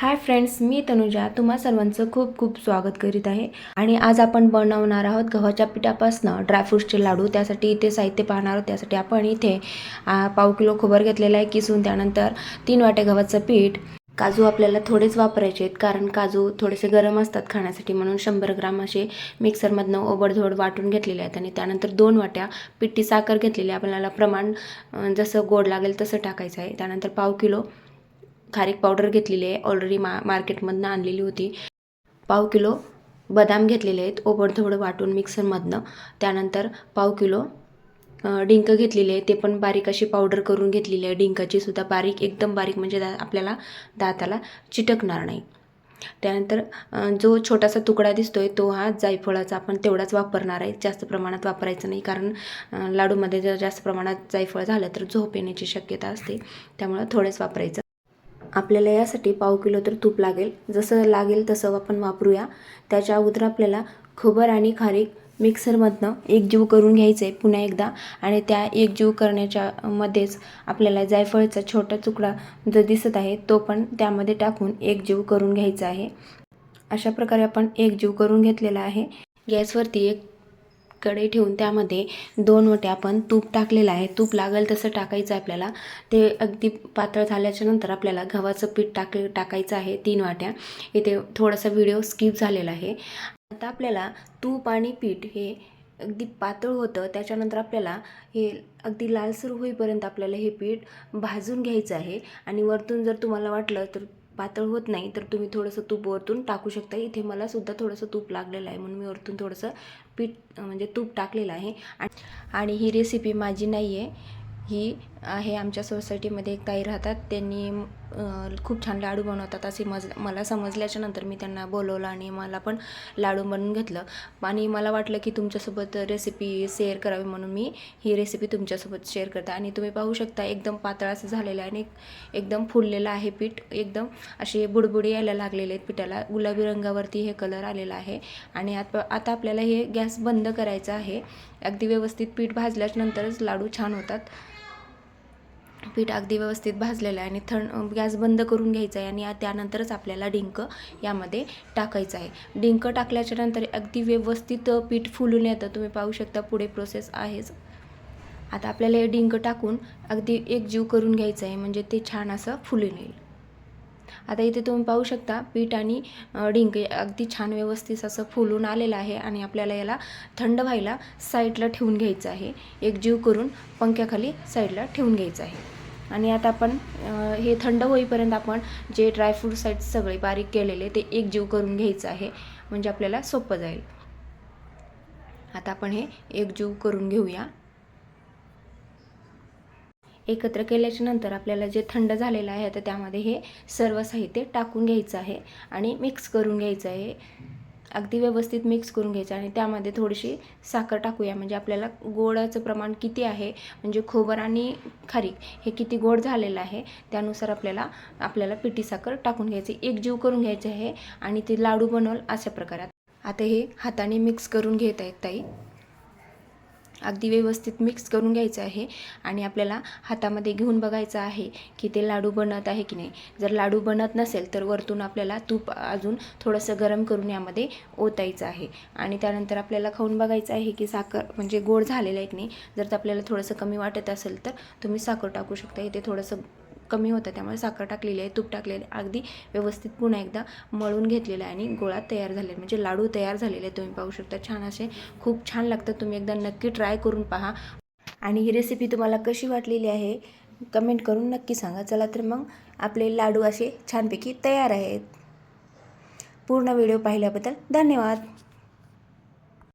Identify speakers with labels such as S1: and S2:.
S1: Hi friends, मी तनुजा तुम्हा सर्वांचं खूप खूप स्वागत करीत आहे। आणि आज आपण बनवणार आहोत गव्हाच्या पिठापासून ड्रायफ्रूट्सचे लाडू। त्यासाठी इथे साहित्य पाहणार आहोत। त्यासाठी आपण इथे पाव किलो खोबरं घेतलेलं आहे किसून, त्यानंतर 3 वाट्या गव्हाचं पीठ, काजू आपल्याला थोडेच वापरायचे आहेत कारण काजू थोडेसे गरम असतात खाण्यासाठी, म्हणून 100 ग्राम असे मिक्सरमधनं ओबडधोड वाटून घेतलेले आहेत। आणि त्यानंतर 2 वाट्या पिठी साखर घेतलेली आहे। आपल्याला प्रमाण जसं गोड लागेल तसं टाकायचं आहे। त्यानंतर पाव किलो खारीक पावडर घेतलेली आहे, ऑलरेडी मार्केटमधनं आणलेली होती। पाव किलो बदाम घेतलेले आहेत ओबडधोबड वाटून मिक्सरमधनं। त्यानंतर पाव किलो डिंक घेतलेले आहे, ते पण बारीक अशी पावडर करून घेतलेली आहे। डिंकाची सुद्धा बारीक, एकदम बारीक, म्हणजे आपल्याला दाताला चिटकणार नाही। त्यानंतर जो छोटासा तुकडा दिसतोय तो हा जायफळाचा, आपण तेवढाच वापरणार आहे, जास्त प्रमाणात वापरायचं नाही कारण लाडूमध्ये जर जास्त प्रमाणात जायफळ झालं तर झोप येण्याची शक्यता असते, त्यामुळे थोडेच वापरायचं। आपल्याला यासाठी पाव किलो तर तूप लागेल, जसं लागेल तसं आपण वापरूया। त्याच्या अगोदर आपल्याला खोबरं आणि खारीक मिक्सरमधनं एकजीव करून घ्यायचं आहे पुन्हा एकदा। आणि त्या एकजीव करण्याच्या मध्येच आपल्याला जायफळाचा छोटा तुकडा जो दिसत आहे तो पण त्यामध्ये टाकून एकजीव करून घ्यायचा आहे। अशा प्रकारे आपण एकजीव करून घेतलेला आहे। गॅसवरती एक कढई ठेवून त्यामध्ये 2 वाट्या आपण तूप टाकलेलं आहे। तूप लागेल तसं टाकायचं आपल्याला। ते अगदी पातळ झाल्याच्या नंतर आपल्याला गव्हाचं पीठ टाकायचं आहे 3 वाट्या। इथे थोडासा व्हिडिओ स्किप झालेला आहे। आता आपल्याला तूप आणि पीठ हे अगदी पातळ होतं, त्याच्यानंतर आपल्याला हे अगदी लालसर होईपर्यंत आपल्याला हे पीठ भाजून घ्यायचं आहे। आणि वरतून जर तुम्हाला वाटलं तर पातळ होत नाही तर तुम्ही थोडंसं तूप वरतून टाकू शकता। इथे मला सुद्धा थोडंसं तूप लागलेलं आहे म्हणून मी वरतून थोडंसं पीठ म्हणजे तूप टाकलेलं आहे। आणि ही रेसिपी माझी नाही आहे, ही आहे आमच्या सोसायटीमध्ये एक ताई राहतात, त्यांनी खूप छान लाडू बनवतात असे मला समजल्याच्या नंतर मी त्यांना बोलवलं आणि मला पण लाडू बनवून घेतलं। आणि मला वाटलं की तुमच्यासोबत रेसिपी शेअर करावी म्हणून मी ही रेसिपी तुमच्यासोबत शेअर करते। आणि तुम्ही पाहू शकता एकदम पातळ असं झालेलं आहे आणि एकदम फुललेलं आहे पीठ, एकदम असे बुडबुडी यायला लागलेले आहेत पिठाला, गुलाबी रंगावरती हे कलर आलेला आहे। आणि आता आपल्याला हे गॅस बंद करायचं आहे। अगदी व्यवस्थित पीठ भाजल्यानंतरच लाडू छान होतात। पीठ अगदी व्यवस्थित भाजलेलं आहे आणि गॅस बंद करून घ्यायचं आहे। आणि त्यानंतरच आपल्याला डिंक यामध्ये टाकायचं आहे। डिंक टाकल्याच्या नंतर अगदी व्यवस्थित पीठ फुलून येतं, तुम्ही पाहू शकता, पुढे प्रोसेस आहेच। आता आपल्याला हे डिंक टाकून अगदी एकजीव करून घ्यायचं आहे, म्हणजे ते छान असं फुलून येईल। आता इथे तुम्ही पाहू शकता पीठ आणि डिंक अगदी छान व्यवस्थित असं फुलून आलेलं आहे। आणि आपल्याला याला थंड व्हायला साईडला ठेवून घ्यायचं आहे, एकजीव करून पंख्याखाली साईडला ठेवून घ्यायचं आहे। आणि आता आपण हे थंड होईपर्यंत आपण जे ड्रायफ्रूट्स आहेत सगळे बारीक केलेले ते एकजीव करून घ्यायचं आहे, म्हणजे आपल्याला सोपं जाईल। आता आपण हे एकजीव करून घेऊया। एकत्र केल्याच्या नंतर आपल्याला जे थंड झालेलं आहे तर त्यामध्ये हे सर्व साहित्य टाकून घ्यायचं आहे आणि मिक्स करून घ्यायचं आहे, अगदी व्यवस्थित मिक्स करून घ्यायचं। आणि त्यामध्ये थोडीशी साखर टाकूया, म्हणजे आपल्याला गोडाचं प्रमाण किती आहे, म्हणजे खोबरं आणि खारीक हे किती गोड झालेलं आहे त्यानुसार आपल्याला पिठी साखर टाकून घ्यायची, एकजीव करून घ्यायचे आहे। आणि ते लाडू बनवल अशा प्रकारात। आता हे हाताने मिक्स करून घेत आहेत ताई, अगदी व्यवस्थित मिक्स करून घ्यायचं आहे। आणि आपल्याला हातामध्ये घेऊन बघायचं आहे की ते लाडू बनत आहे की नाही। जर लाडू बनत नसेल तर वरतून आपल्याला तूप अजून थोडंसं गरम करून यामध्ये ओतायचं आहे। आणि त्यानंतर आपल्याला खाऊन बघायचं आहे की साखर म्हणजे गोड झालेलं आहे की नाही। जर आपल्याला थोडंसं कमी वाटत असेल तर तुम्ही साखर टाकू शकता। इथे थोडंसं कमी होतं त्यामुळे साखर टाकलेली आहे, तूप टाकलेले, अगदी व्यवस्थित पुन्हा एकदा मळून घेतलेलं आहे आणि गोळा तयार झाले, म्हणजे लाडू तयार झालेले तुम्ही पाहू शकता। छान असे खूप छान लागतात, तुम्ही एकदा नक्की ट्राय करून पहा। आणि ही रेसिपी तुम्हाला कशी वाटलेली आहे कमेंट करून नक्की सांगा। चला तर मग आपले लाडू असे छानपैकी तयार आहेत। पूर्ण व्हिडिओ पाहिल्याबद्दल धन्यवाद।